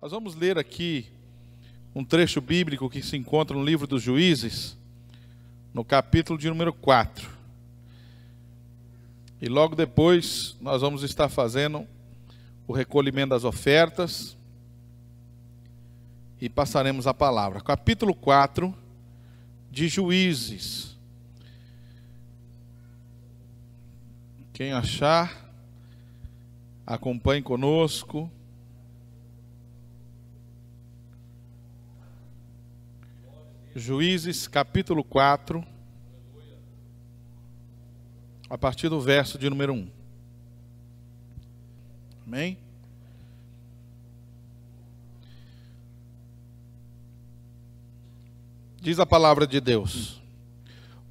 Nós vamos ler aqui um trecho bíblico que se encontra no livro dos Juízes, no capítulo de número 4. E logo depois nós vamos estar fazendo o recolhimento das ofertas e passaremos a palavra. Capítulo 4 de Juízes. Quem achar, acompanhe conosco. Juízes, capítulo 4, a partir do verso de número 1. Amém? Diz a palavra de Deus: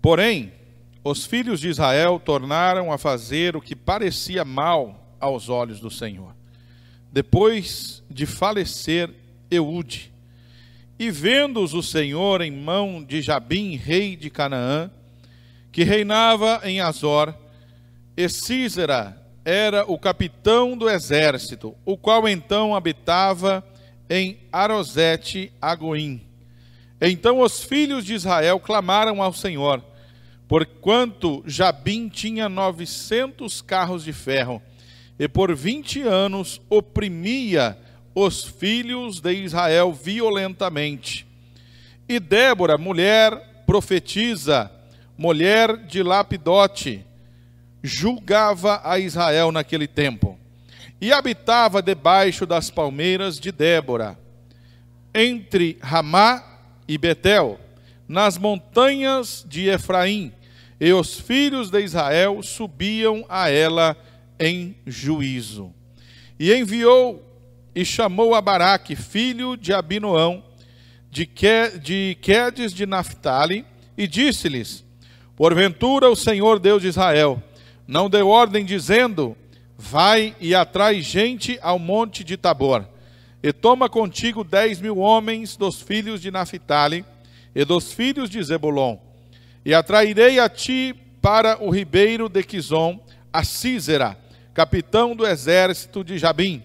Porém, os filhos de Israel tornaram a fazer o que parecia mal aos olhos do Senhor, depois de falecer Eude. E vendo-os o Senhor em mão de Jabim, rei de Canaã, que reinava em Azor, e Sísera era o capitão do exército, o qual então habitava em Arosete-Agoim. Então os filhos de Israel clamaram ao Senhor, porquanto Jabim tinha 900 carros de ferro, e por 20 anos oprimia os filhos de Israel violentamente. E Débora, mulher profetisa, mulher de Lapidote, julgava a Israel naquele tempo, e habitava debaixo das palmeiras de Débora, entre Ramá e Betel, nas montanhas de Efraim, e os filhos de Israel subiam a ela em juízo. E enviou e chamou a Baraque, filho de Abinoão, de Quedes de Naphtali, e disse-lhes: Porventura o Senhor Deus de Israel não deu ordem dizendo: Vai e atrai gente ao monte de Tabor, e toma contigo 10.000 homens dos filhos de Naphtali e dos filhos de Zebulon, e atrairei a ti para o ribeiro de Quizon a Sísera, capitão do exército de Jabim,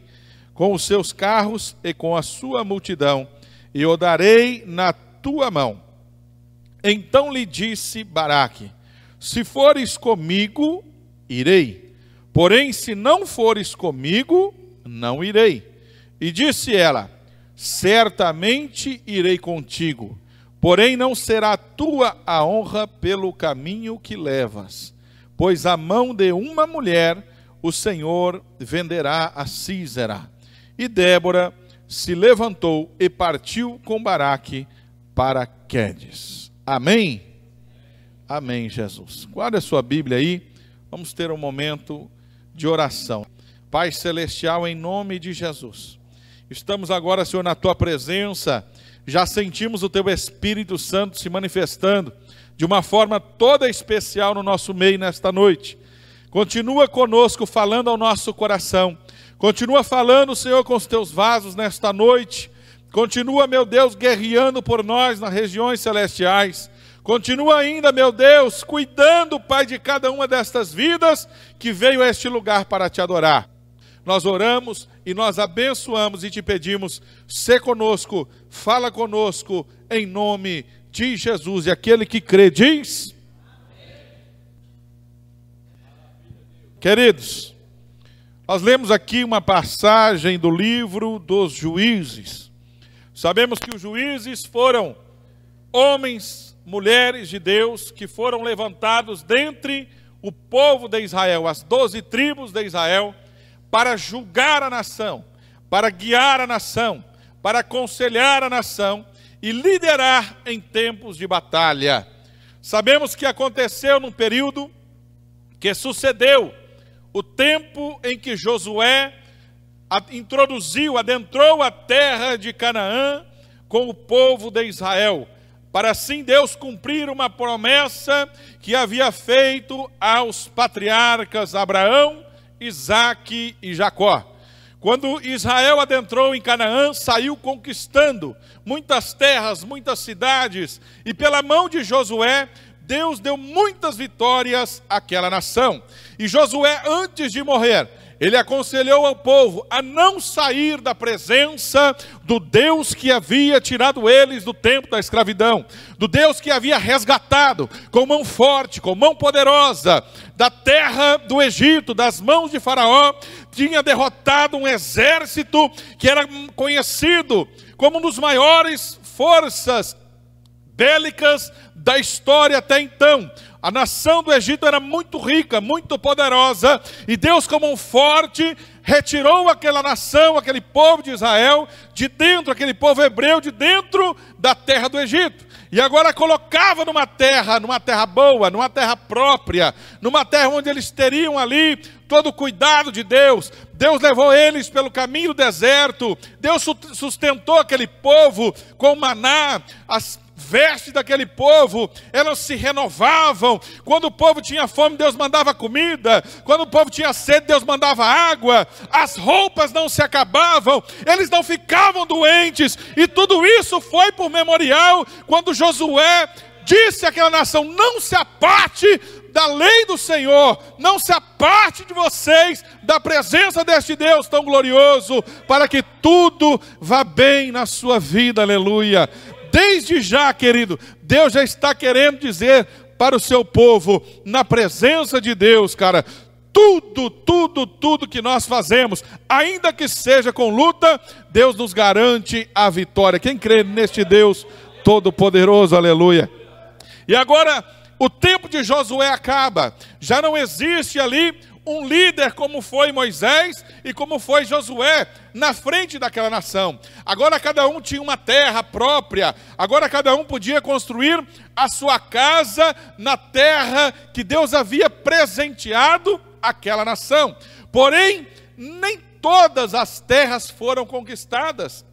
com os seus carros e com a sua multidão, e o darei na tua mão. Então lhe disse Baraque: Se fores comigo, irei, porém se não fores comigo, não irei. E disse ela: Certamente irei contigo, porém não será tua a honra pelo caminho que levas, pois a mão de uma mulher o Senhor venderá a Sísera. E Débora se levantou e partiu com Baraque para Quedes. Amém? Amém, Jesus. Guarda a sua Bíblia aí, vamos ter um momento de oração. Pai Celestial, em nome de Jesus, estamos agora, Senhor, na Tua presença, já sentimos o Teu Espírito Santo se manifestando de uma forma toda especial no nosso meio nesta noite. Continua conosco, falando ao nosso coração. Continua falando, Senhor, com os Teus vasos nesta noite. Continua, meu Deus, guerreando por nós nas regiões celestiais. Continua ainda, meu Deus, cuidando, Pai, de cada uma destas vidas que veio a este lugar para Te adorar. Nós oramos e nós abençoamos e Te pedimos: sê conosco, fala conosco, em nome de Jesus. E aquele que crê diz: Amém. Queridos, nós lemos aqui uma passagem do livro dos Juízes. Sabemos que os juízes foram homens, mulheres de Deus, que foram levantados dentre o povo de Israel, as 12 tribos de Israel, para julgar a nação, para guiar a nação, para aconselhar a nação e liderar em tempos de batalha. Sabemos que aconteceu num período que sucedeu o tempo em que Josué adentrou a terra de Canaã com o povo de Israel, para assim Deus cumprir uma promessa que havia feito aos patriarcas Abraão, Isaque e Jacó. Quando Israel adentrou em Canaã, saiu conquistando muitas terras, muitas cidades, e pela mão de Josué, Deus deu muitas vitórias àquela nação. E Josué, antes de morrer, ele aconselhou ao povo a não sair da presença do Deus que havia tirado eles do tempo da escravidão, do Deus que havia resgatado com mão forte, com mão poderosa, da terra do Egito, das mãos de Faraó, tinha derrotado um exército que era conhecido como uma das maiores forças bélicas da história até então. A nação do Egito era muito rica, muito poderosa, e Deus, como um forte, retirou aquela nação, aquele povo de Israel, de dentro, aquele povo hebreu, de dentro da terra do Egito. E agora colocava numa terra boa, numa terra própria, numa terra onde eles teriam ali todo o cuidado de Deus. Deus levou eles pelo caminho do deserto, Deus sustentou aquele povo com maná, as vestes daquele povo, elas se renovavam. Quando o povo tinha fome, Deus mandava comida. Quando o povo tinha sede, Deus mandava água. As roupas não se acabavam, eles não ficavam doentes. E tudo isso foi por memorial, quando Josué disse àquela nação: não se aparte da lei do Senhor, não se aparte de vocês da presença deste Deus tão glorioso, para que tudo vá bem na sua vida. Aleluia. Desde já, querido, Deus já está querendo dizer para o seu povo, na presença de Deus, cara, tudo que nós fazemos, ainda que seja com luta, Deus nos garante a vitória. Quem crê neste Deus Todo-Poderoso, aleluia. E agora, o tempo de Josué acaba, já não existe ali um líder como foi Moisés e como foi Josué na frente daquela nação. Agora cada um tinha uma terra própria, agora cada um podia construir a sua casa na terra que Deus havia presenteado àquela nação. Porém, nem todas as terras foram conquistadas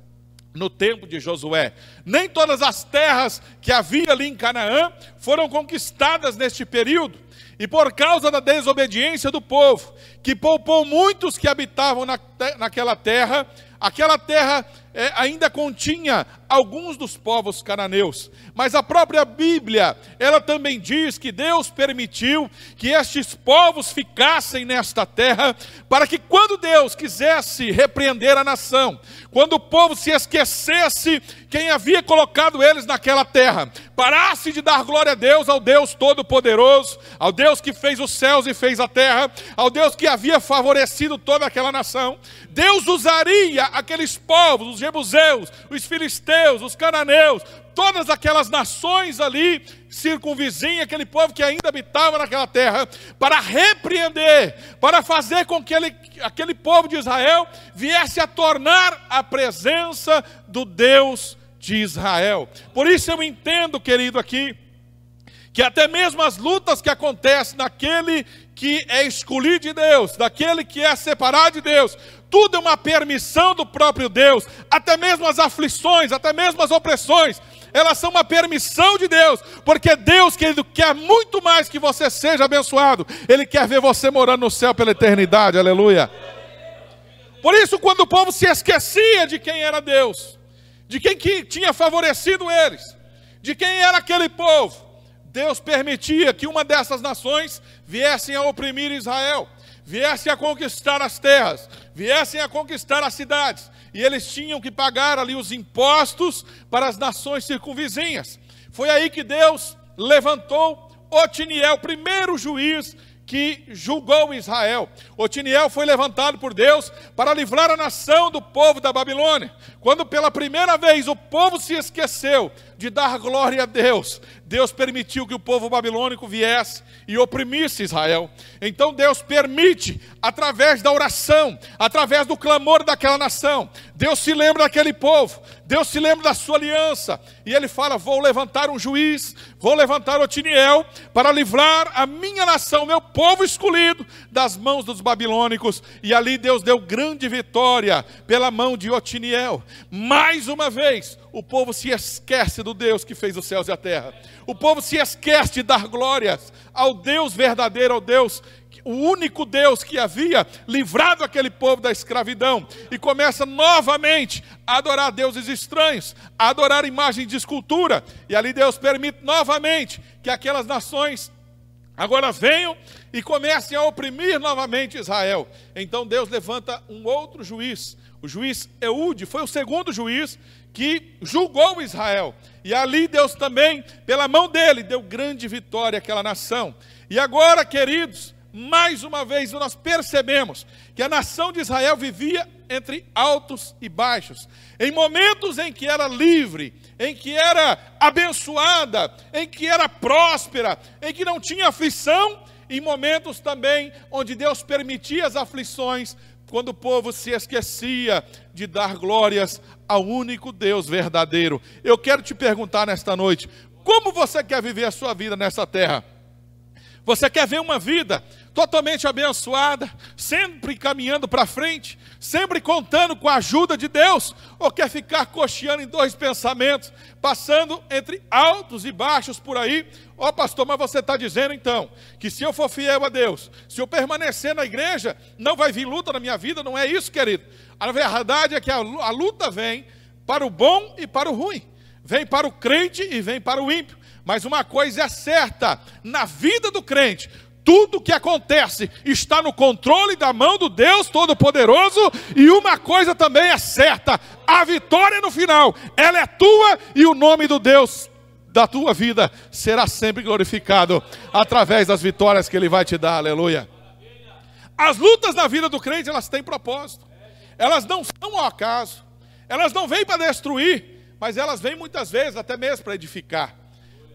no tempo de Josué. Nem todas as terras que havia ali em Canaã foram conquistadas neste período. E por causa da desobediência do povo, que poupou muitos que habitavam naquela terra, aquela terra ainda continha alguns dos povos cananeus. Mas a própria Bíblia, ela também diz que Deus permitiu que estes povos ficassem nesta terra, para que quando Deus quisesse repreender a nação, quando o povo se esquecesse quem havia colocado eles naquela terra, parasse de dar glória a Deus, ao Deus Todo-Poderoso, ao Deus que fez os céus e fez a terra, ao Deus que havia favorecido toda aquela nação, Deus usaria aqueles povos, os jebuseus, os filisteus, os cananeus, todas aquelas nações ali circunvizinhas, aquele povo que ainda habitava naquela terra, para repreender, para fazer com que aquele povo de Israel viesse a tornar a presença do Deus de Israel. Por isso eu entendo, querido, aqui, que até mesmo as lutas que acontecem naquele que é escolhido de Deus, daquele que é separado de Deus, tudo é uma permissão do próprio Deus. Até mesmo as aflições, até mesmo as opressões, elas são uma permissão de Deus, porque Deus, querido, quer muito mais que você seja abençoado. Ele quer ver você morando no céu pela eternidade, aleluia. Por isso, quando o povo se esquecia de quem era Deus, de quem que tinha favorecido eles, de quem era aquele povo, Deus permitia que uma dessas nações viessem a oprimir Israel, viessem a conquistar as terras, viessem a conquistar as cidades, e eles tinham que pagar ali os impostos para as nações circunvizinhas. Foi aí que Deus levantou Otiniel, o primeiro juiz que julgou Israel. Otiniel foi levantado por Deus para livrar a nação do povo da Babilônia. Quando pela primeira vez o povo se esqueceu de dar glória a Deus, Deus permitiu que o povo babilônico viesse e oprimisse Israel. Então Deus permite, através da oração, através do clamor daquela nação, Deus se lembra daquele povo, Deus se lembra da sua aliança, e Ele fala: vou levantar um juiz, vou levantar Otiniel, para livrar a minha nação, meu povo escolhido, das mãos dos babilônicos. E ali Deus deu grande vitória pela mão de Otiniel. Mais uma vez, o povo se esquece do Deus que fez os céus e a terra. O povo se esquece de dar glórias ao Deus verdadeiro, ao Deus, o único Deus que havia livrado aquele povo da escravidão, e começa novamente a adorar deuses estranhos, a adorar imagens de escultura. E ali Deus permite novamente que aquelas nações agora venham e comecem a oprimir novamente Israel. Então Deus levanta um outro juiz, o juiz Eude, foi o segundo juiz que julgou Israel. E ali Deus também, pela mão dele, deu grande vitória àquela nação. E agora, queridos, mais uma vez nós percebemos que a nação de Israel vivia entre altos e baixos. Em momentos em que era livre, em que era abençoada, em que era próspera, em que não tinha aflição, em momentos também onde Deus permitia as aflições, quando o povo se esquecia de dar glórias ao único Deus verdadeiro. Eu quero te perguntar nesta noite, como você quer viver a sua vida nessa terra? Você quer ver uma vida totalmente abençoada, sempre caminhando para frente, sempre contando com a ajuda de Deus? Ou quer ficar cocheando em dois pensamentos, passando entre altos e baixos por aí? Ó pastor, mas você está dizendo então, que se eu for fiel a Deus, se eu permanecer na igreja, não vai vir luta na minha vida? Não é isso, querido. A verdade é que a luta vem para o bom e para o ruim, vem para o crente e vem para o ímpio. Mas uma coisa é certa, na vida do crente, tudo que acontece está no controle da mão do Deus Todo-Poderoso. E uma coisa também é certa, a vitória no final, ela é tua, e o nome do Deus da tua vida será sempre glorificado através das vitórias que Ele vai te dar, aleluia. As lutas na vida do crente, elas têm propósito, elas não são ao acaso, elas não vêm para destruir, mas elas vêm muitas vezes até mesmo para edificar,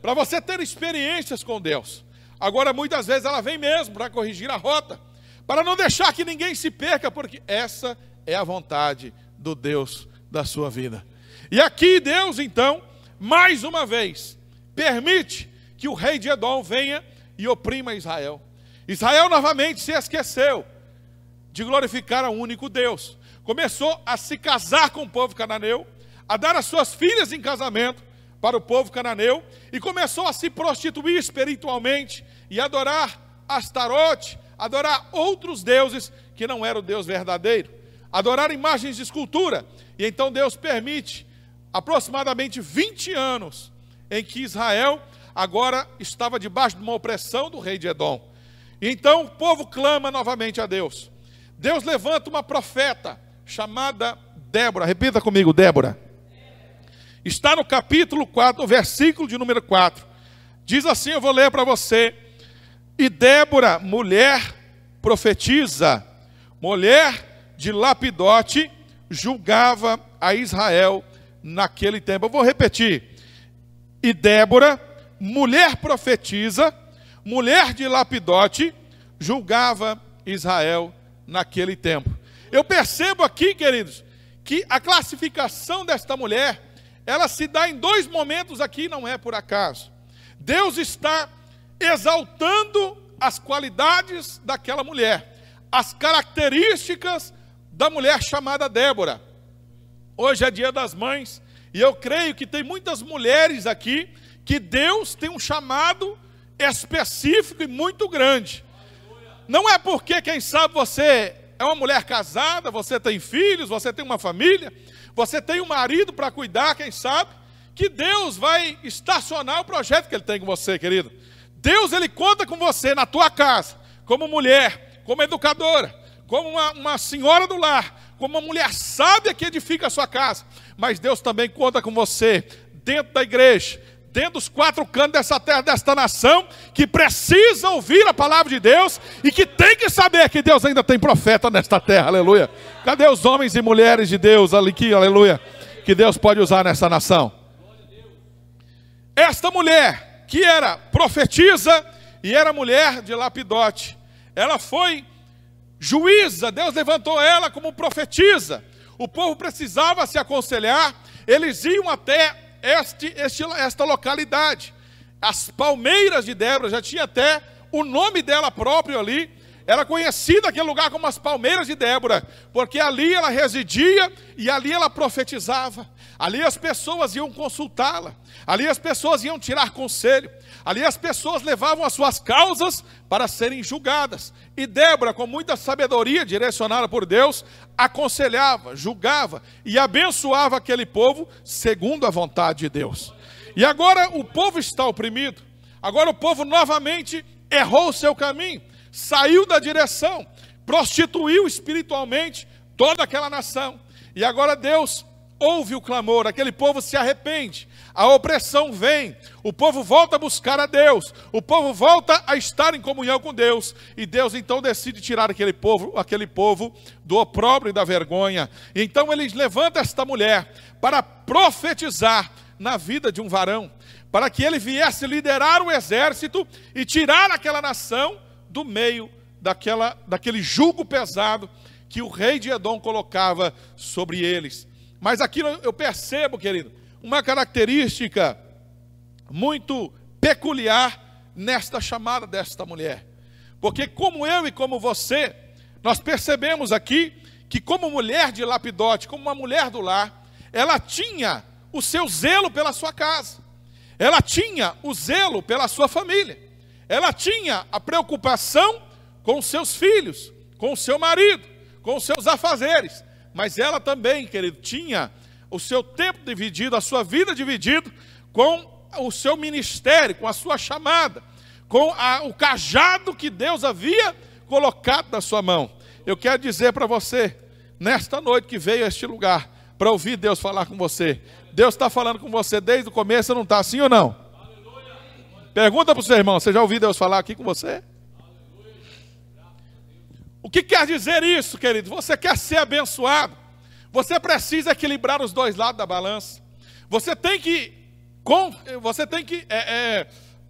para você ter experiências com Deus. Agora muitas vezes ela vem mesmo para corrigir a rota, para não deixar que ninguém se perca, porque essa é a vontade do Deus da sua vida. E aqui Deus então, mais uma vez, permite que o rei de Edom venha e oprima Israel. Israel novamente se esqueceu de glorificar ao único Deus, começou a se casar com o povo cananeu, a dar as suas filhas em casamento para o povo cananeu, e começou a se prostituir espiritualmente e adorar Astarote, adorar outros deuses que não era o Deus verdadeiro, adorar imagens de escultura. E então Deus permite aproximadamente 20 anos em que Israel agora estava debaixo de uma opressão do rei de Edom. E então o povo clama novamente a Deus. Deus levanta uma profeta chamada Débora. Repita comigo, Débora. Está no capítulo 4, no versículo de número 4. Diz assim, eu vou ler para você. E Débora, mulher profetisa, mulher de Lapidote, julgava a Israel naquele tempo. Eu vou repetir. E Débora, mulher profetisa, mulher de Lapidote, julgava Israel naquele tempo. Eu percebo aqui, queridos, que a classificação desta mulher, ela se dá em dois momentos aqui, não é por acaso. Deus está exaltando as qualidades daquela mulher, as características da mulher chamada Débora. Hoje é dia das mães, e eu creio que tem muitas mulheres aqui, que Deus tem um chamado específico e muito grande. Não é porque, quem sabe, você é uma mulher casada, você tem filhos, você tem uma família, você tem um marido para cuidar, quem sabe, que Deus vai estacionar o projeto que Ele tem com você, querido. Deus, Ele conta com você na tua casa, como mulher, como educadora, como uma senhora do lar, como uma mulher sábia que edifica a sua casa. Mas Deus também conta com você dentro da igreja, dentro dos quatro cantos dessa terra, desta nação, que precisa ouvir a palavra de Deus e que tem que saber que Deus ainda tem profeta nesta terra, aleluia. Cadê os homens e mulheres de Deus ali, que, aleluia, que Deus pode usar nessa nação? Esta mulher, que era profetisa e era mulher de Lapidote, ela foi juíza, Deus levantou ela como profetisa. O povo precisava se aconselhar, eles iam até esta localidade. As palmeiras de Débora, já tinha até o nome dela próprio ali, era conhecida aquele lugar como as palmeiras de Débora, porque ali ela residia e ali ela profetizava, ali as pessoas iam consultá-la, ali as pessoas iam tirar conselho, ali as pessoas levavam as suas causas para serem julgadas, e Débora, com muita sabedoria direcionada por Deus, aconselhava, julgava e abençoava aquele povo segundo a vontade de Deus. E agora o povo está oprimido, agora o povo novamente errou o seu caminho, saiu da direção, prostituiu espiritualmente toda aquela nação. E agora Deus ouve o clamor, aquele povo se arrepende, a opressão vem, o povo volta a buscar a Deus, o povo volta a estar em comunhão com Deus, e Deus então decide tirar aquele povo do opróbrio e da vergonha. Então ele levanta esta mulher para profetizar na vida de um varão, para que ele viesse liderar o exército e tirar aquela nação do meio daquele jugo pesado que o rei de Edom colocava sobre eles. Mas aqui eu percebo, querido, uma característica muito peculiar nesta chamada desta mulher. Porque como eu e como você, nós percebemos aqui que como mulher de Lapidote, como uma mulher do lar, ela tinha o seu zelo pela sua casa. Ela tinha o zelo pela sua família. Ela tinha a preocupação com os seus filhos, com o seu marido, com os seus afazeres. Mas ela também, querido, tinha o seu tempo dividido, a sua vida dividido com o seu ministério, com a sua chamada, com o cajado que Deus havia colocado na sua mão. Eu quero dizer para você, nesta noite que veio a este lugar, para ouvir Deus falar com você. Deus está falando com você desde o começo, não está assim ou não? Pergunta para o seu irmão, você já ouviu Deus falar aqui com você? O que quer dizer isso, querido? Você quer ser abençoado, você precisa equilibrar os dois lados da balança. Você tem que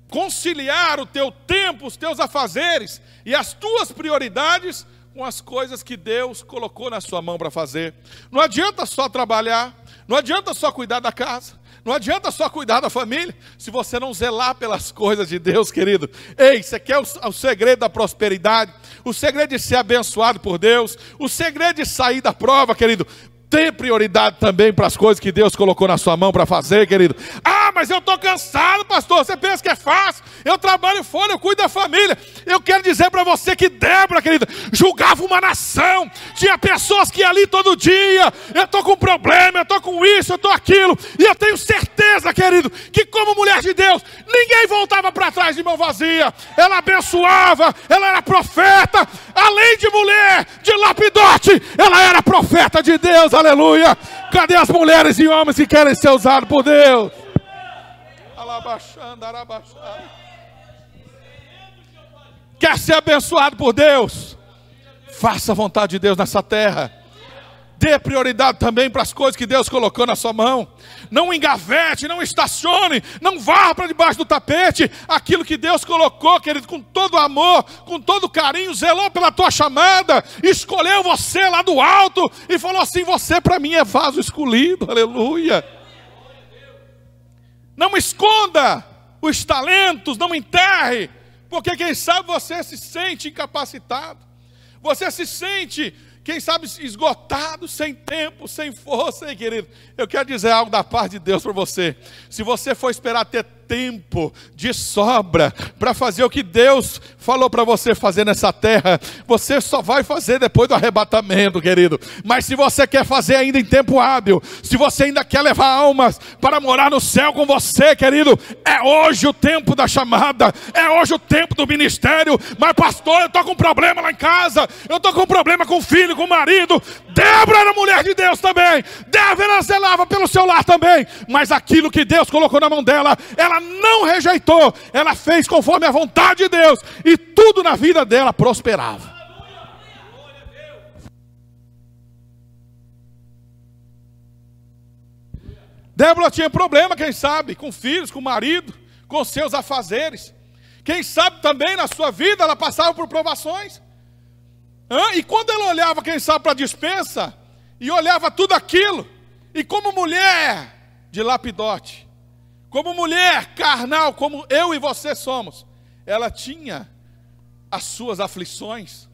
conciliar o teu tempo, os teus afazeres e as tuas prioridades com as coisas que Deus colocou na sua mão para fazer. Não adianta só trabalhar, não adianta só cuidar da casa, não adianta só cuidar da família, se você não zelar pelas coisas de Deus, querido. Ei, você quer o segredo da prosperidade, o segredo de ser abençoado por Deus, o segredo de sair da prova, querido? Tem prioridade também para as coisas que Deus colocou na sua mão para fazer, querido. Ah, mas eu estou cansado, pastor. Você pensa que é fácil? Eu trabalho fora, eu cuido da família. Eu quero dizer para você que Débora, querida, julgava uma nação. Tinha pessoas que iam ali todo dia. Eu estou com problema, eu estou com isso, eu estou aquilo. E eu tenho certeza, querido, que como mulher de Deus, ninguém voltava para trás de mão vazia. Ela abençoava, ela era profeta. Além de mulher de Lapidote, ela era profeta de Deus. Aleluia! Cadê as mulheres e homens que querem ser usados por Deus? Quer ser abençoado por Deus? Faça a vontade de Deus nessa terra. Dê prioridade também para as coisas que Deus colocou na sua mão. Não engavete, não estacione, não varra para debaixo do tapete aquilo que Deus colocou, querido, com todo amor, com todo carinho, zelou pela tua chamada, escolheu você lá do alto e falou assim: você para mim é vaso escolhido, aleluia. Não esconda os talentos, não enterre, porque quem sabe você se sente incapacitado, você se sente, quem sabe, esgotado, sem tempo, sem força, hein, querido? Eu quero dizer algo da parte de Deus para você. Se você for esperar ter tempo de sobra para fazer o que Deus falou para você fazer nessa terra, você só vai fazer depois do arrebatamento, querido. Mas se você quer fazer ainda em tempo hábil, se você ainda quer levar almas para morar no céu com você, querido, é hoje o tempo da chamada, é hoje o tempo do ministério. Mas pastor, eu estou com problema lá em casa, eu estou com problema com o filho, com o marido. Débora era mulher de Deus também, Débora zelava pelo seu lar também, mas aquilo que Deus colocou na mão dela, ela não rejeitou, ela fez conforme a vontade de Deus, e tudo na vida dela prosperava. Débora tinha problema, quem sabe, com filhos, com marido, com seus afazeres. Quem sabe também na sua vida ela passava por provações. E quando ela olhava, quem sabe, para a despensa, e olhava tudo aquilo, e como mulher de Lapidote, como mulher carnal, como eu e você somos, ela tinha as suas aflições.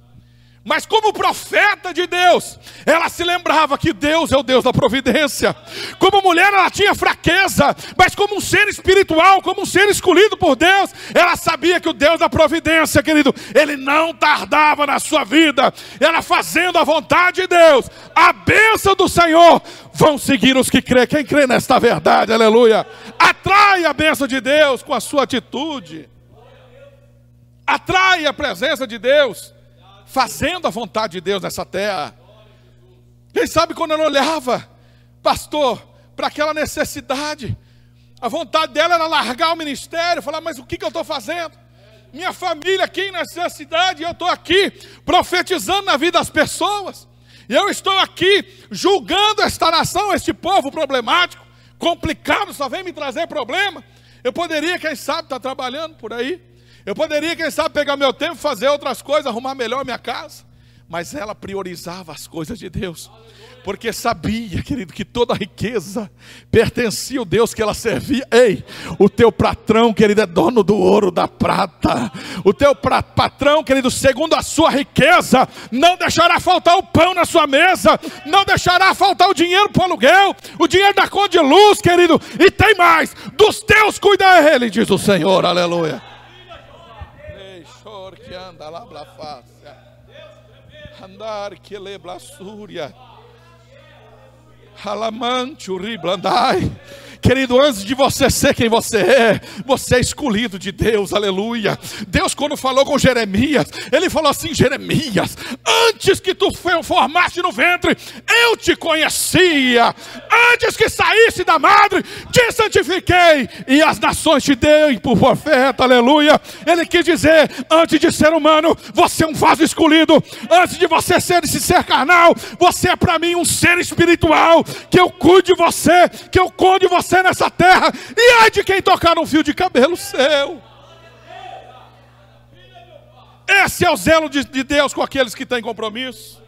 Mas como profeta de Deus, ela se lembrava que Deus é o Deus da providência. Como mulher ela tinha fraqueza, mas como um ser espiritual, como um ser escolhido por Deus, ela sabia que o Deus da providência, querido, Ele não tardava na sua vida. Ela fazendo a vontade de Deus, a bênção do Senhor vão seguir os que crê. Quem crê nesta verdade, aleluia, atrai a bênção de Deus com a sua atitude. atrai a presença de Deus, fazendo a vontade de Deus nessa terra. Quem sabe quando ela olhava, pastor, para aquela necessidade, a vontade dela era largar o ministério, falar, mas o que eu estou fazendo? Minha família aqui em necessidade, eu estou aqui profetizando na vida das pessoas, e eu estou aqui julgando esta nação, este povo problemático, complicado, só vem me trazer problema. Eu poderia, quem sabe, estar trabalhando por aí, eu poderia, quem sabe, pegar meu tempo, fazer outras coisas, arrumar melhor minha casa, mas ela priorizava as coisas de Deus, porque sabia, querido, que toda a riqueza pertencia ao Deus que ela servia. Ei, o teu patrão, querido, é dono do ouro, da prata. O teu patrão, querido, segundo a sua riqueza, não deixará faltar o pão na sua mesa, não deixará faltar o dinheiro para o aluguel, o dinheiro da conta de luz, querido, e tem mais, dos teus cuida ele, diz o Senhor, aleluia. Que anda lá, blafácia, andar que le blasúria. Alamante, uriblandai. Querido, antes de você ser quem você é escolhido de Deus, aleluia. Deus, quando falou com Jeremias, ele falou assim: Jeremias, antes que tu formaste no ventre, eu te conhecia. Antes que saísse da madre, te santifiquei, e as nações te dei por profeta, aleluia. Ele quis dizer, antes de ser humano, você é um vaso escolhido. Antes de você ser esse ser carnal, você é para mim um ser espiritual, que eu cuide de você, que eu cuide de você nessa terra, e ai de quem tocar um fio de cabelo seu. Esse é o zelo de Deus com aqueles que têm compromisso.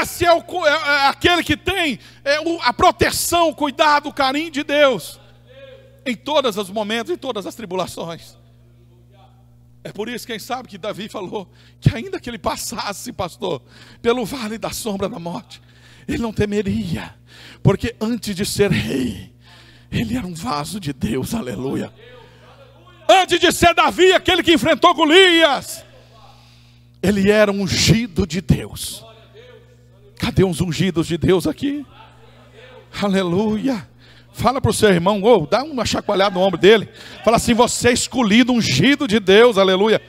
Esse é aquele que tem a proteção, o cuidado, o carinho de Deus em todos os momentos, em todas as tribulações. É por isso, quem sabe, que Davi falou que ainda que ele passasse, pastor, pelo vale da sombra da morte, ele não temeria, porque antes de ser rei, ele era um vaso de Deus, aleluia. Antes de ser Davi, aquele que enfrentou Golias, ele era um ungido de Deus. Cadê uns ungidos de Deus aqui? Aleluia. Fala para o seu irmão, dá uma chacoalhada no ombro dele. Fala assim: você é escolhido, ungido de Deus, aleluia.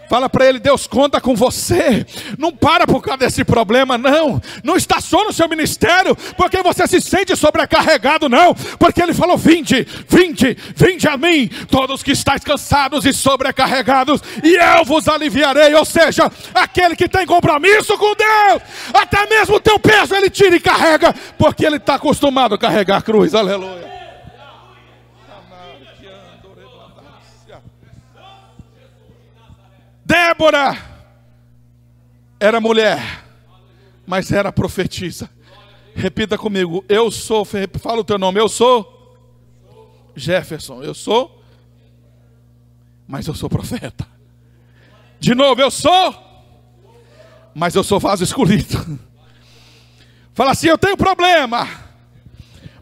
Fala para ele: Deus conta com você. Não para por causa desse problema, não. Não estaciona o seu ministério porque você se sente sobrecarregado, não. Porque ele falou: vinde a mim, todos que estáis cansados e sobrecarregados, e eu vos aliviarei. Ou seja, aquele que tem compromisso com Deus, até mesmo o teu peso ele tira e carrega, porque ele está acostumado a carregar a cruz, aleluia. Débora era mulher, mas era profetisa. Repita comigo: eu sou, fala o teu nome. Eu sou Jefferson, eu sou, mas eu sou profeta. De novo: eu sou, mas eu sou vaso escolhido. Fala assim: eu tenho problema,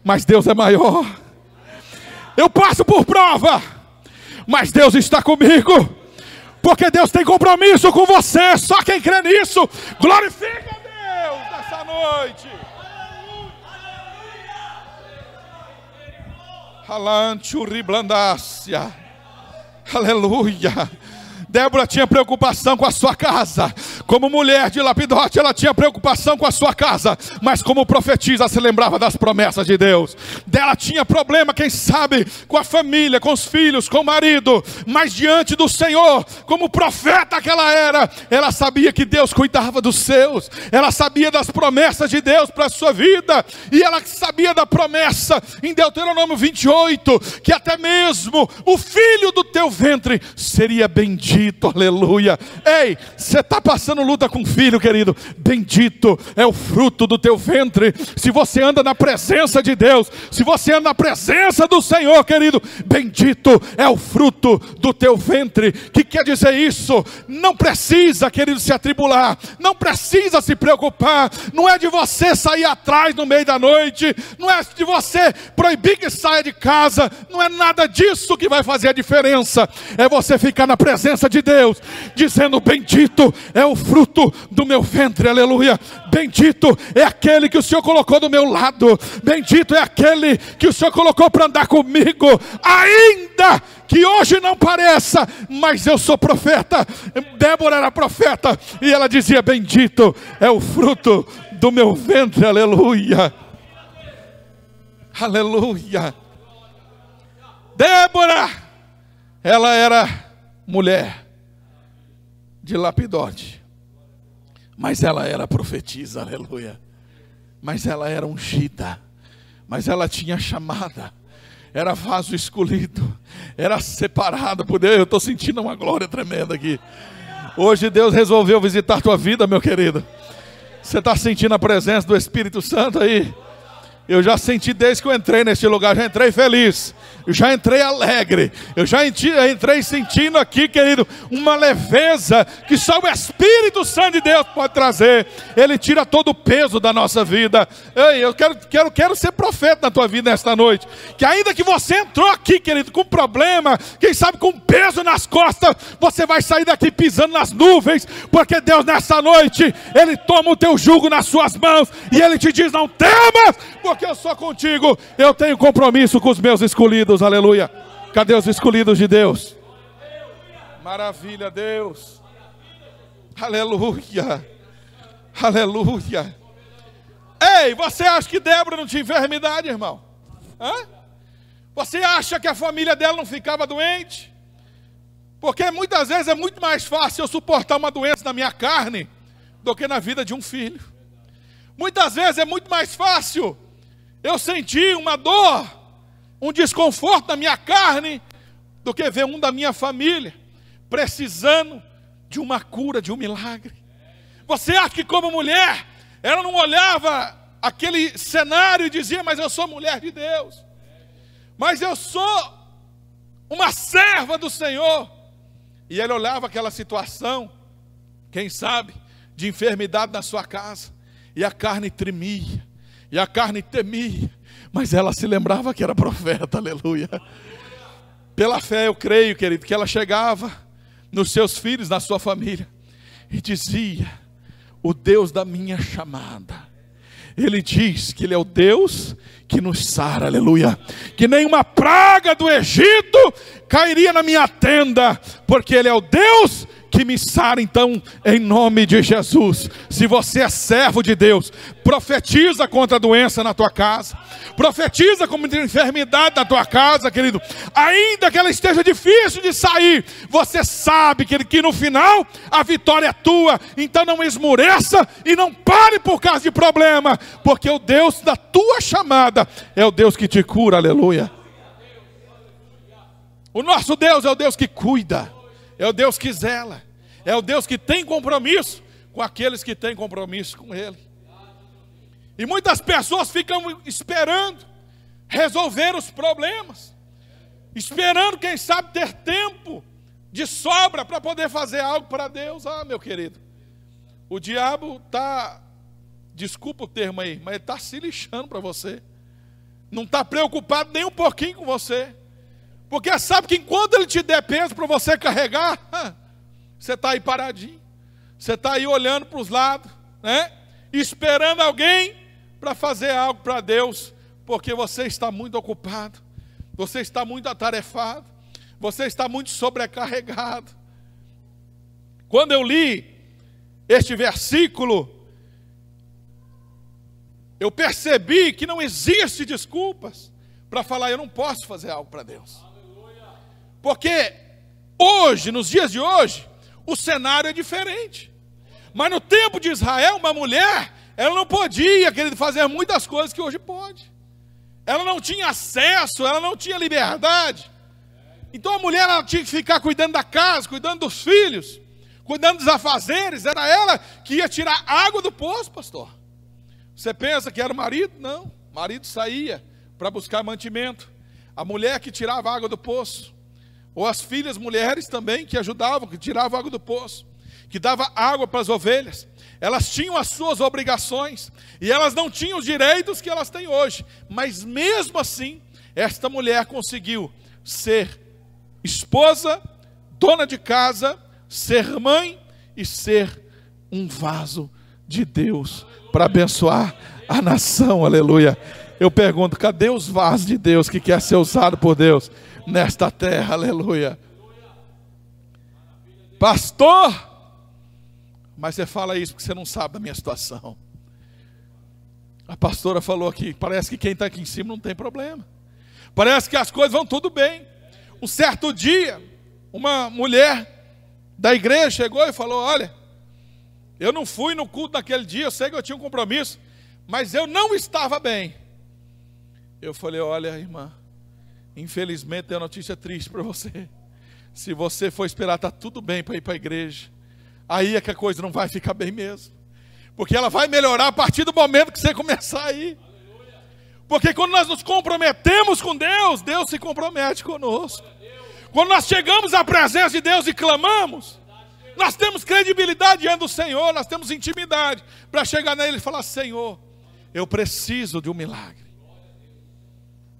mas Deus é maior. Eu passo por prova, mas Deus está comigo. Porque Deus tem compromisso com você. Só quem crê nisso, glorifica a Deus nessa noite. Aleluia. Débora tinha preocupação com a sua casa. Como mulher de Lapidote, ela tinha preocupação com a sua casa. Mas como profetisa, se lembrava das promessas de Deus. Dela tinha problema, quem sabe, com a família, com os filhos, com o marido. Mas diante do Senhor, como profeta que ela era, ela sabia que Deus cuidava dos seus. Ela sabia das promessas de Deus para a sua vida. E ela sabia da promessa em Deuteronômio 28, que até mesmo o filho do teu ventre seria bendito. Aleluia. Ei, você está passando luta com filho, querido? Bendito é o fruto do teu ventre. Se você anda na presença de Deus, se você anda na presença do Senhor, querido, bendito é o fruto do teu ventre. Que quer dizer isso? Não precisa, querido, se atribular, não precisa se preocupar. Não é de você sair atrás no meio da noite, não é de você proibir que saia de casa, não é nada disso que vai fazer a diferença. É você ficar na presença de Deus, dizendo: bendito é o fruto do meu ventre, aleluia. Bendito é aquele que o Senhor colocou do meu lado. Bendito é aquele que o Senhor colocou para andar comigo, ainda que hoje não pareça, mas eu sou profeta. Débora era profeta e ela dizia: bendito é o fruto do meu ventre, aleluia, aleluia. Débora, ela era mulher de Lapidote, mas ela era profetisa, aleluia. Mas ela era ungida, mas ela tinha chamada, era vaso escolhido, era separada por Deus. Eu estou sentindo uma glória tremenda aqui. Hoje Deus resolveu visitar a tua vida, meu querido. Você está sentindo a presença do Espírito Santo aí? Eu já senti desde que eu entrei neste lugar, já entrei feliz, eu já entrei alegre, eu já entrei sentindo aqui, querido, uma leveza que só o Espírito Santo de Deus pode trazer. Ele tira todo o peso da nossa vida. Ei, eu quero ser profeta na tua vida nesta noite, que ainda que você entrou aqui, querido, com problema, quem sabe com peso nas costas, você vai sair daqui pisando nas nuvens, porque Deus nessa noite, Ele toma o teu jugo nas suas mãos, e Ele te diz: não temas, porque eu sou contigo, eu tenho compromisso com os meus escolhidos, aleluia. Cadê os escolhidos de Deus? Maravilha, Deus, aleluia, aleluia. Ei, você acha que Débora não tinha enfermidade, irmão? Hã? Você acha que a família dela não ficava doente? Porque muitas vezes é muito mais fácil eu suportar uma doença na minha carne do que na vida de um filho. Muitas vezes é muito mais fácil eu sentir uma dor, um desconforto na minha carne, do que ver um da minha família precisando de uma cura, de um milagre. Você acha que como mulher, ela não olhava aquele cenário e dizia: mas eu sou mulher de Deus, mas eu sou uma serva do Senhor. E ele olhava aquela situação, quem sabe, de enfermidade na sua casa, e a carne tremia, e a carne temia, mas ela se lembrava que era profeta, aleluia. Pela fé eu creio, querido, que ela chegava nos seus filhos, na sua família, e dizia: o Deus da minha chamada, Ele diz que Ele é o Deus que nos sara, aleluia. Que nenhuma praga do Egito cairia na minha tenda, porque Ele é o Deus que me sara. Então, em nome de Jesus, se você é servo de Deus, profetiza contra a doença na tua casa, profetiza contra a enfermidade na tua casa, querido. Ainda que ela esteja difícil de sair, você sabe, querido, que no final a vitória é tua. Então não esmoreça e não pare por causa de problema, porque o Deus da tua chamada é o Deus que te cura, aleluia. O nosso Deus é o Deus que cuida, é o Deus que zela, é o Deus que tem compromisso com aqueles que têm compromisso com Ele. E muitas pessoas ficam esperando resolver os problemas, esperando, quem sabe, ter tempo de sobra para poder fazer algo para Deus. Ah, meu querido, o diabo está, desculpa o termo aí, mas ele está se lixando para você. Não está preocupado nem um pouquinho com você. Porque sabe que enquanto ele te der peso para você carregar, você está aí paradinho, você está aí olhando para os lados, né? Esperando alguém para fazer algo para Deus, porque você está muito ocupado, você está muito atarefado, você está muito sobrecarregado. Quando eu li este versículo, eu percebi que não existe desculpas para falar: eu não posso fazer algo para Deus. Porque hoje, nos dias de hoje, o cenário é diferente. Mas no tempo de Israel, uma mulher, ela não podia, querido, fazer muitas coisas que hoje pode. Ela não tinha acesso, ela não tinha liberdade. Então a mulher, ela tinha que ficar cuidando da casa, cuidando dos filhos, cuidando dos afazeres. Era ela que ia tirar água do poço, pastor. Você pensa que era o marido? Não, o marido saía para buscar mantimento. A mulher que tirava água do poço. Ou as filhas mulheres também que ajudavam, que tiravam água do poço, que dava água para as ovelhas. Elas tinham as suas obrigações e elas não tinham os direitos que elas têm hoje. Mas mesmo assim, esta mulher conseguiu ser esposa, dona de casa, ser mãe e ser um vaso de Deus para abençoar a nação, aleluia. Eu pergunto, cadê os vasos de Deus que quer ser usado por Deus nesta terra? Aleluia. Pastor, mas você fala isso porque você não sabe da minha situação. A pastora falou aqui, parece que quem está aqui em cima não tem problema. Parece que as coisas vão tudo bem. Um certo dia, uma mulher da igreja chegou e falou, olha, eu não fui no culto naquele dia, eu sei que eu tinha um compromisso, mas eu não estava bem. Eu falei, olha, irmã, infelizmente tem uma notícia triste para você. Se você for esperar, está tudo bem para ir para a igreja, aí é que a coisa não vai ficar bem mesmo. Porque ela vai melhorar a partir do momento que você começar a ir. Porque quando nós nos comprometemos com Deus, Deus se compromete conosco. Quando nós chegamos à presença de Deus e clamamos, nós temos credibilidade diante do Senhor, nós temos intimidade para chegar nele e falar, Senhor, eu preciso de um milagre.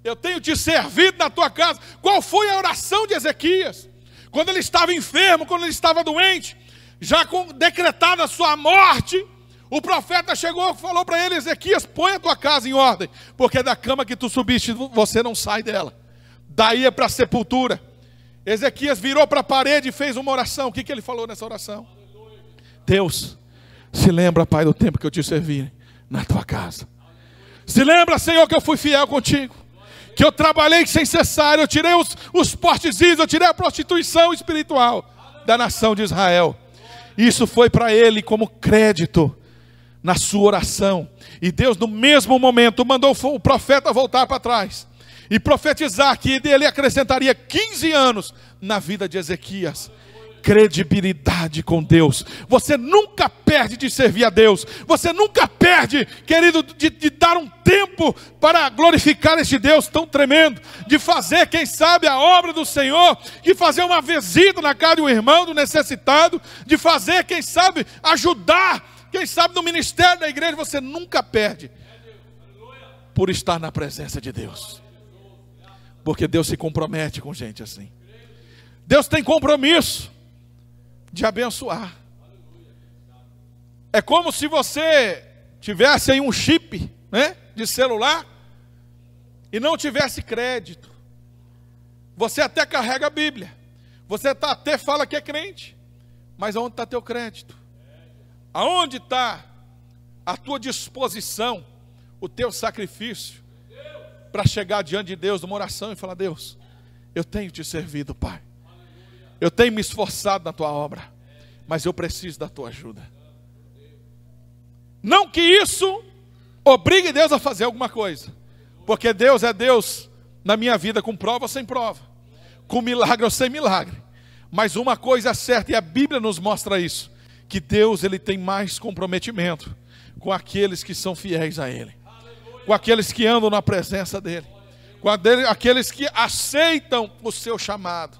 Eu tenho te servido na tua casa. Qual foi a oração de Ezequias? Quando ele estava enfermo, quando ele estava doente, já decretada a sua morte, o profeta chegou e falou para ele, Ezequias, põe a tua casa em ordem, porque da cama que tu subiste, você não sai dela. Daí é para a sepultura. Ezequias virou para a parede e fez uma oração. O que ele falou nessa oração? Deus, se lembra, Pai, do tempo que eu te servi na tua casa. Se lembra, Senhor, que eu fui fiel contigo, que eu trabalhei sem cessar, eu tirei os portezinhos, eu tirei a prostituição espiritual da nação de Israel. Isso foi para ele como crédito na sua oração. E Deus no mesmo momento mandou o profeta voltar para trás e profetizar que ele acrescentaria 15 anos na vida de Ezequias. Credibilidade com Deus. Você nunca perde de servir a Deus. Você nunca perde, querido, de dar um tempo para glorificar este Deus tão tremendo, de fazer, quem sabe, a obra do Senhor, de fazer uma visita na casa de um irmão, do necessitado, de fazer, quem sabe, ajudar, quem sabe, no ministério da igreja. Você nunca perde por estar na presença de Deus, porque Deus se compromete com gente assim. Deus tem compromisso de abençoar. É como se você tivesse aí um chip, né, de celular e não tivesse crédito. Você até carrega a Bíblia, você até fala que é crente, mas aonde está teu crédito? Aonde está a tua disposição, o teu sacrifício para chegar diante de Deus numa oração e falar, Deus, eu tenho te servido, Pai, eu tenho me esforçado na tua obra, mas eu preciso da tua ajuda. Não que isso obrigue Deus a fazer alguma coisa, porque Deus é Deus na minha vida com prova ou sem prova, com milagre ou sem milagre. Mas uma coisa é certa, e a Bíblia nos mostra isso, que Deus, ele tem mais comprometimento com aqueles que são fiéis a Ele, com aqueles que andam na presença dEle, com aqueles que aceitam o seu chamado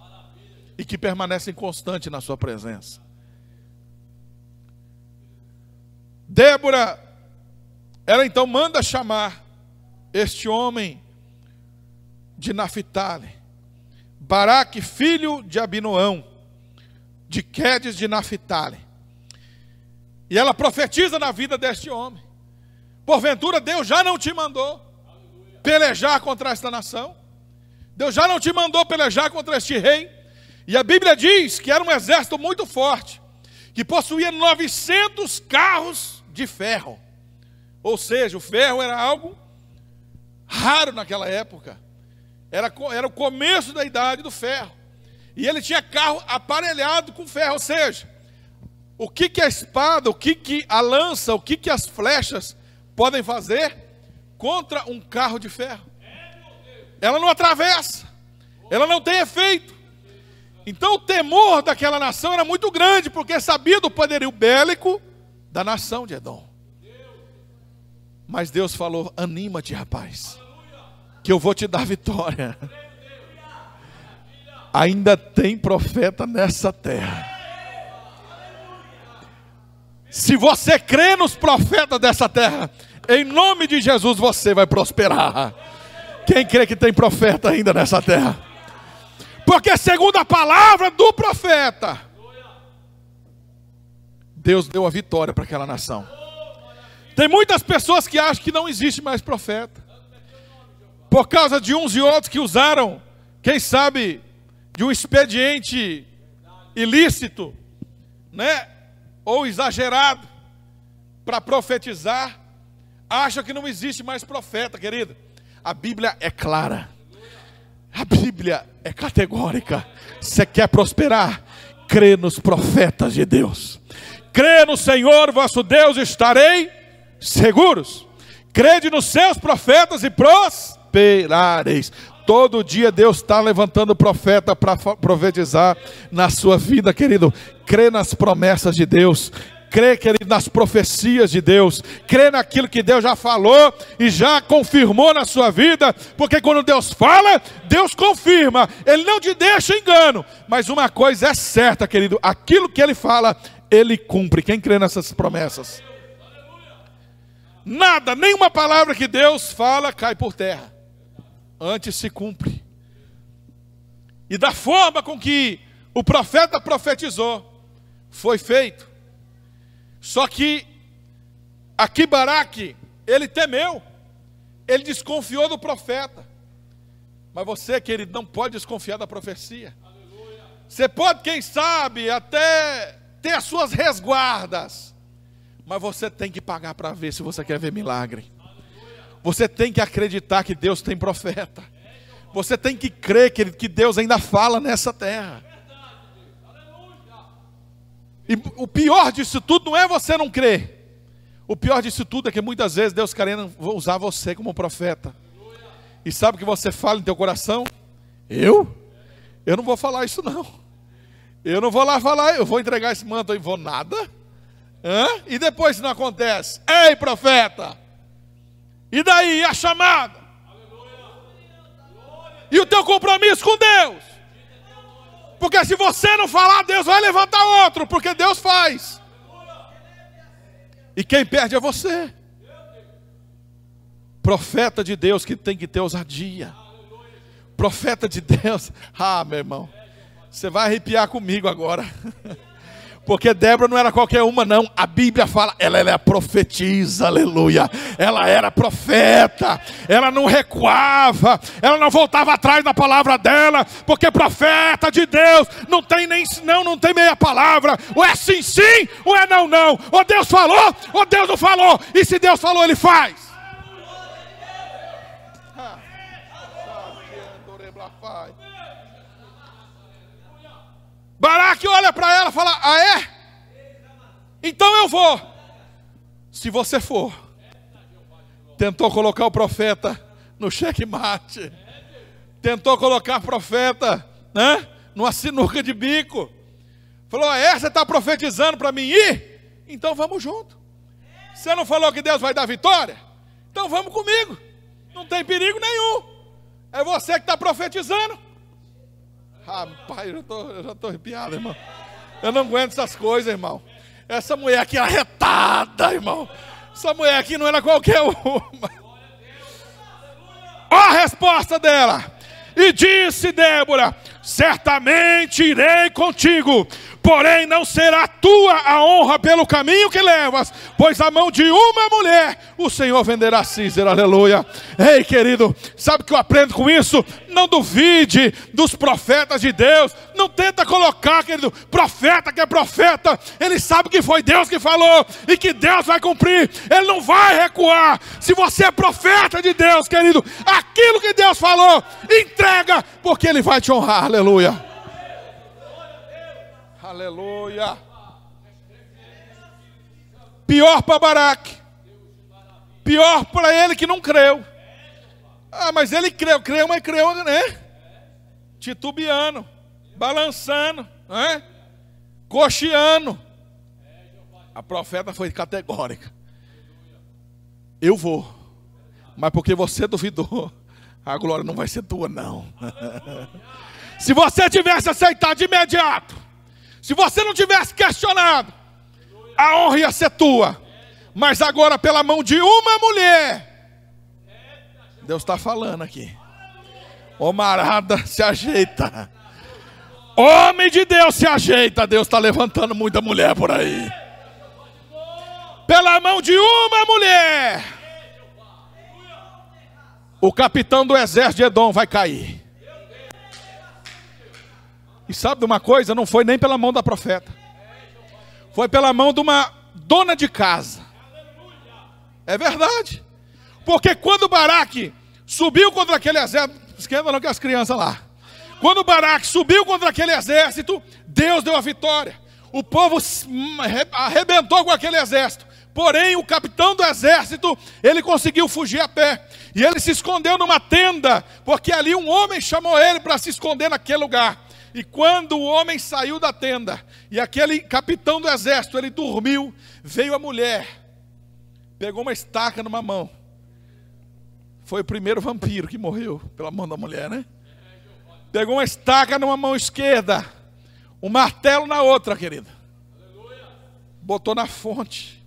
e que permanecem constantes na sua presença. Débora, ela então manda chamar este homem de Naphtali, Baraque, filho de Abinoão, de Quedes de Naphtali. E ela profetiza na vida deste homem. Porventura Deus já não te mandou pelejar contra esta nação? Deus já não te mandou pelejar contra este rei? E a Bíblia diz que era um exército muito forte, que possuía 900 carros de ferro. Ou seja, o ferro era algo raro naquela época. Era o começo da idade do ferro. E ele tinha carro aparelhado com ferro. Ou seja, o que a espada, o que a lança, o que as flechas podem fazer contra um carro de ferro? Ela não atravessa, ela não tem efeito. Então o temor daquela nação era muito grande, porque sabia do poderio bélico da nação de Edom. Mas Deus falou, anima-te, rapaz, que eu vou te dar vitória. Ainda tem profeta nessa terra. Se você crê nos profetas dessa terra, em nome de Jesus você vai prosperar. Quem crê que tem profeta ainda nessa terra? Porque segundo a palavra do profeta, Deus deu a vitória para aquela nação. Tem muitas pessoas que acham que não existe mais profeta, por causa de uns e outros que usaram, quem sabe, de um expediente ilícito, né, ou exagerado, para profetizar, acha que não existe mais profeta, querido. A Bíblia é clara, a Bíblia é categórica. Você quer prosperar? Crê nos profetas de Deus. Crê no Senhor vosso Deus, estarei seguros. Crede nos seus profetas e prosperareis. Todo dia Deus está levantando profeta para profetizar na sua vida, querido. Crê nas promessas de Deus. Crê, querido, nas profecias de Deus. Crê naquilo que Deus já falou e já confirmou na sua vida. Porque quando Deus fala, Deus confirma. Ele não te deixa engano. Mas uma coisa é certa, querido. Aquilo que Ele fala, Ele cumpre. Quem crê nessas promessas? Nada, nenhuma palavra que Deus fala cai por terra. Antes se cumpre. E da forma com que o profeta profetizou, foi feito. Só que aqui Baraque, ele temeu, ele desconfiou do profeta. Mas você, querido, não pode desconfiar da profecia. Você pode, quem sabe, até ter as suas resguardas, mas você tem que pagar para ver se você quer ver milagre. Você tem que acreditar que Deus tem profeta. Você tem que crer, querido, que Deus ainda fala nessa terra. E o pior disso tudo não é você não crer. O pior disso tudo é que muitas vezes Deus querendo usar você como profeta. E sabe o que você fala em teu coração? Eu não vou falar isso não. Eu não vou lá falar, eu vou entregar esse manto aí, vou nada. E depois não acontece? Ei, profeta! E daí a chamada? E o teu compromisso com Deus? Porque se você não falar, Deus vai levantar outro, porque Deus faz. E quem perde é você. Profeta de Deus que tem que ter ousadia. Profeta de Deus. Meu irmão, você vai arrepiar comigo agora. Porque Débora não era qualquer uma não. A Bíblia fala, ela era profetisa, aleluia. Ela era profeta. Ela não recuava. Ela não voltava atrás da palavra dela. Porque profeta de Deus não tem nem não, não tem meia palavra. Ou é sim, sim, ou é não, não. Ou Deus falou, ou Deus não falou. E se Deus falou, Ele faz. Baraque olha para ela e fala, é? Então eu vou. Se você for. Tentou colocar o profeta no xeque-mate. Tentou colocar o profeta, né, numa sinuca de bico. Falou, você está profetizando para mim ir? Então vamos junto. Você não falou que Deus vai dar vitória? Então vamos comigo. Não tem perigo nenhum. É você que está profetizando. Pai, eu já estou arrepiado, irmão. Eu não aguento essas coisas, irmão. Essa mulher aqui é arretada, irmão. Essa mulher aqui não era qualquer uma. Ó a resposta dela. E disse Débora, certamente irei contigo, porém não será tua a honra pelo caminho que levas, pois a mão de uma mulher o Senhor venderá a Císera, aleluia. Ei, querido, sabe o que eu aprendo com isso? Não duvide dos profetas de Deus. Não tenta colocar, querido, profeta que é profeta, ele sabe que foi Deus que falou e que Deus vai cumprir. Ele não vai recuar. Se você é profeta de Deus, querido, aquilo que Deus falou, entrega, porque Ele vai te honrar, aleluia. Aleluia. Pior para Baraque. Pior para ele que não creu. Mas ele creu, mas creu, né? Titubeando, balançando, né? Cocheando. A profeta foi categórica. Eu vou. Mas porque você duvidou, a glória não vai ser tua, não. Se você tivesse aceitado de imediato, se você não tivesse questionado, a honra ia ser tua. Mas agora pela mão de uma mulher, Deus está falando aqui. Ô marada, se ajeita. Homem de Deus, se ajeita. Deus está levantando muita mulher por aí. Pela mão de uma mulher. o capitão do exército de Edom vai cair. E sabe de uma coisa? Não foi nem pela mão da profeta. Foi pela mão de uma dona de casa. É verdade. Porque quando Baraque subiu contra aquele exército, esquenta não que as crianças lá. Quando Baraque subiu contra aquele exército, Deus deu a vitória. O povo arrebentou com aquele exército. Porém, o capitão do exército, ele conseguiu fugir a pé. E ele se escondeu numa tenda, porque ali um homem chamou ele para se esconder naquele lugar. E quando o homem saiu da tenda, e aquele capitão do exército, ele dormiu, veio a mulher, pegou uma estaca numa mão. Foi o primeiro vampiro que morreu pela mão da mulher, né? Pegou uma estaca numa mão esquerda, um martelo na outra, querida. Botou na fonte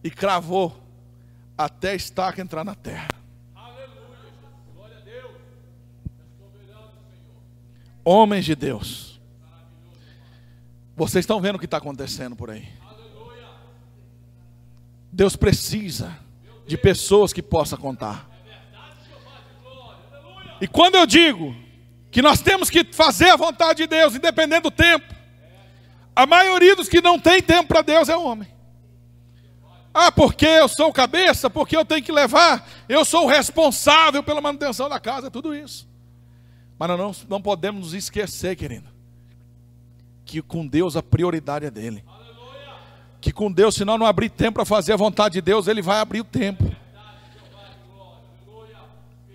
e cravou até a estaca entrar na terra. Homens de Deus, vocês estão vendo o que está acontecendo por aí? Deus precisa de pessoas que possam contar. E quando eu digo que nós temos que fazer a vontade de Deus, independente do tempo, a maioria dos que não tem tempo para Deus é homem. Ah, porque eu sou o cabeça, porque eu tenho que levar, eu sou o responsável pela manutenção da casa, tudo isso. Mas nós não podemos nos esquecer, querido, que com Deus a prioridade é dele. Que com Deus, se nós não abrir tempo para fazer a vontade de Deus, ele vai abrir o tempo.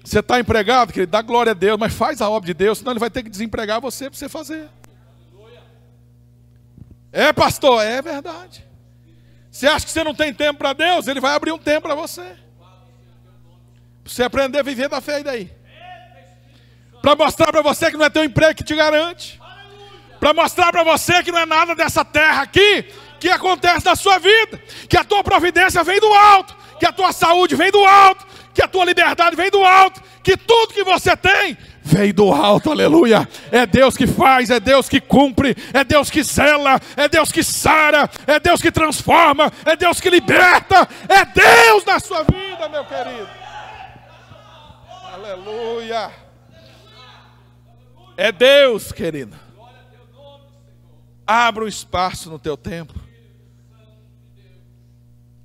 Você está empregado, querido, dá glória a Deus, mas faz a obra de Deus, senão ele vai ter que desempregar você para você fazer. É, pastor, é verdade. Você acha que você não tem tempo para Deus? Ele vai abrir um tempo para você. Para você aprender a viver da fé, e daí? Para mostrar para você que não é teu emprego que te garante. Para mostrar para você que não é nada dessa terra aqui que acontece na sua vida. Que a tua providência vem do alto. Que a tua saúde vem do alto. Que a tua liberdade vem do alto. Que tudo que você tem vem do alto, aleluia. É Deus que faz, é Deus que cumpre, é Deus que zela, é Deus que sara, é Deus que transforma, é Deus que liberta. É Deus na sua vida, meu querido. Aleluia. É Deus, querido. Abra um espaço no teu tempo.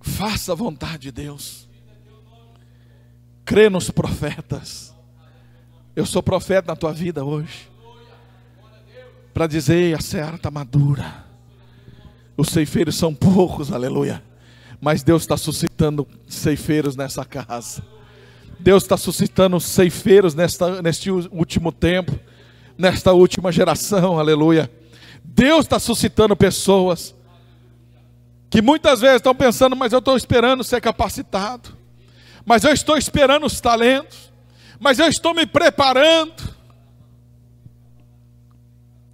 Faça a vontade de Deus. Crê nos profetas. Eu sou profeta na tua vida hoje. Para dizer, a seara está madura. Os ceifeiros são poucos, aleluia. Mas Deus está suscitando ceifeiros nessa casa. Deus está suscitando ceifeiros neste último tempo. Nesta última geração, aleluia. Deus está suscitando pessoas que muitas vezes estão pensando, mas eu estou esperando ser capacitado, mas eu estou esperando os talentos, mas eu estou me preparando.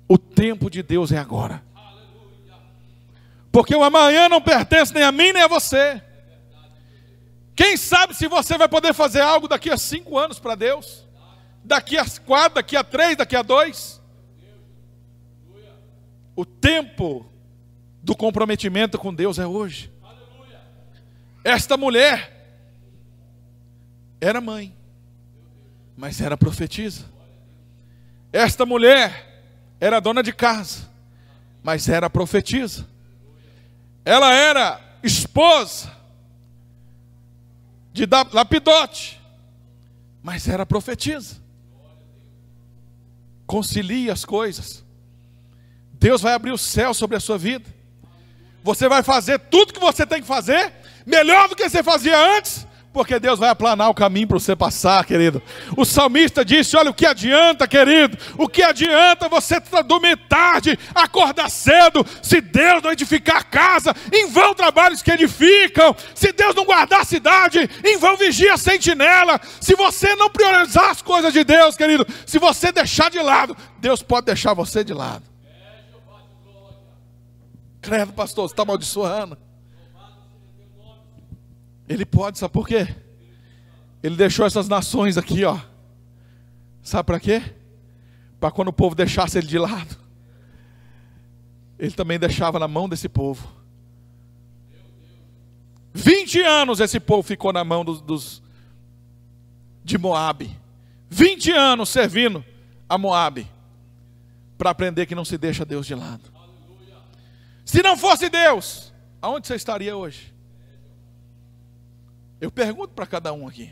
O tempo de Deus é agora, porque o amanhã não pertence nem a mim nem a você. Quem sabe se você vai poder fazer algo daqui a 5 anos para Deus, daqui a 4, daqui a 3, daqui a 2. O tempo do comprometimento com Deus é hoje. Esta mulher era mãe, mas era profetisa. Esta mulher era dona de casa, mas era profetisa. Ela era esposa de Lapidote, mas era profetisa. Concilie as coisas. Deus vai abrir o céu sobre a sua vida. Você vai fazer tudo que você tem que fazer, melhor do que você fazia antes, porque Deus vai aplanar o caminho para você passar, querido. O salmista disse, olha, o que adianta, querido? O que adianta você dormir tarde, acordar cedo, se Deus não edificar a casa? Em vão trabalhos que edificam. Se Deus não guardar a cidade, em vão vigia a sentinela. Se você não priorizar as coisas de Deus, querido, se você deixar de lado, Deus pode deixar você de lado. Credo, pastor, você está amaldiçoando. Ele pode, sabe por quê? Ele deixou essas nações aqui, ó. Sabe para quê? Para quando o povo deixasse ele de lado, ele também deixava na mão desse povo. 20 anos esse povo ficou na mão dos de Moabe. 20 anos servindo a Moabe, para aprender que não se deixa Deus de lado. Se não fosse Deus, aonde você estaria hoje? Eu pergunto para cada um aqui.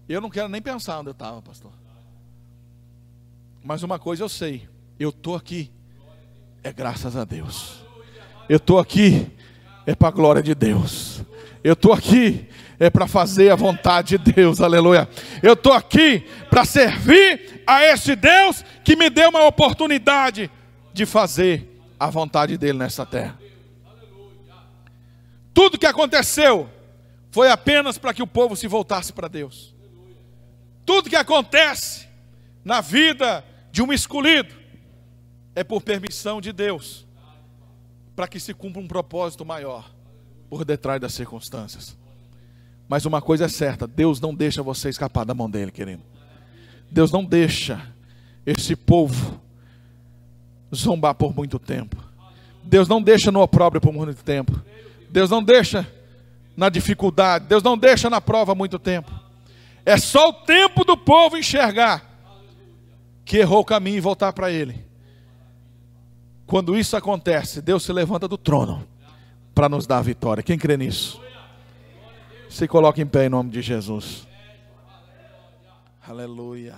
Eu não quero nem pensar onde eu estava, pastor. Mas uma coisa eu sei, eu estou aqui, é graças a Deus. Eu estou aqui, é para a glória de Deus. Eu estou aqui, é para fazer a vontade de Deus, aleluia. Eu estou aqui para servir a esse Deus que me deu uma oportunidade de fazer a vontade dele nessa terra. Tudo que aconteceu foi apenas para que o povo se voltasse para Deus. Tudo que acontece na vida de um escolhido é por permissão de Deus, para que se cumpra um propósito maior por detrás das circunstâncias. Mas uma coisa é certa, Deus não deixa você escapar da mão dele, querido. Deus não deixa esse povo zombar por muito tempo. Deus não deixa no opróbrio por muito tempo. Deus não deixa na dificuldade. Deus não deixa na prova muito tempo. É só o tempo do povo enxergar que errou o caminho e voltar para ele. Quando isso acontece, Deus se levanta do trono para nos dar a vitória. Quem crê nisso? Se coloque em pé em nome de Jesus. Aleluia.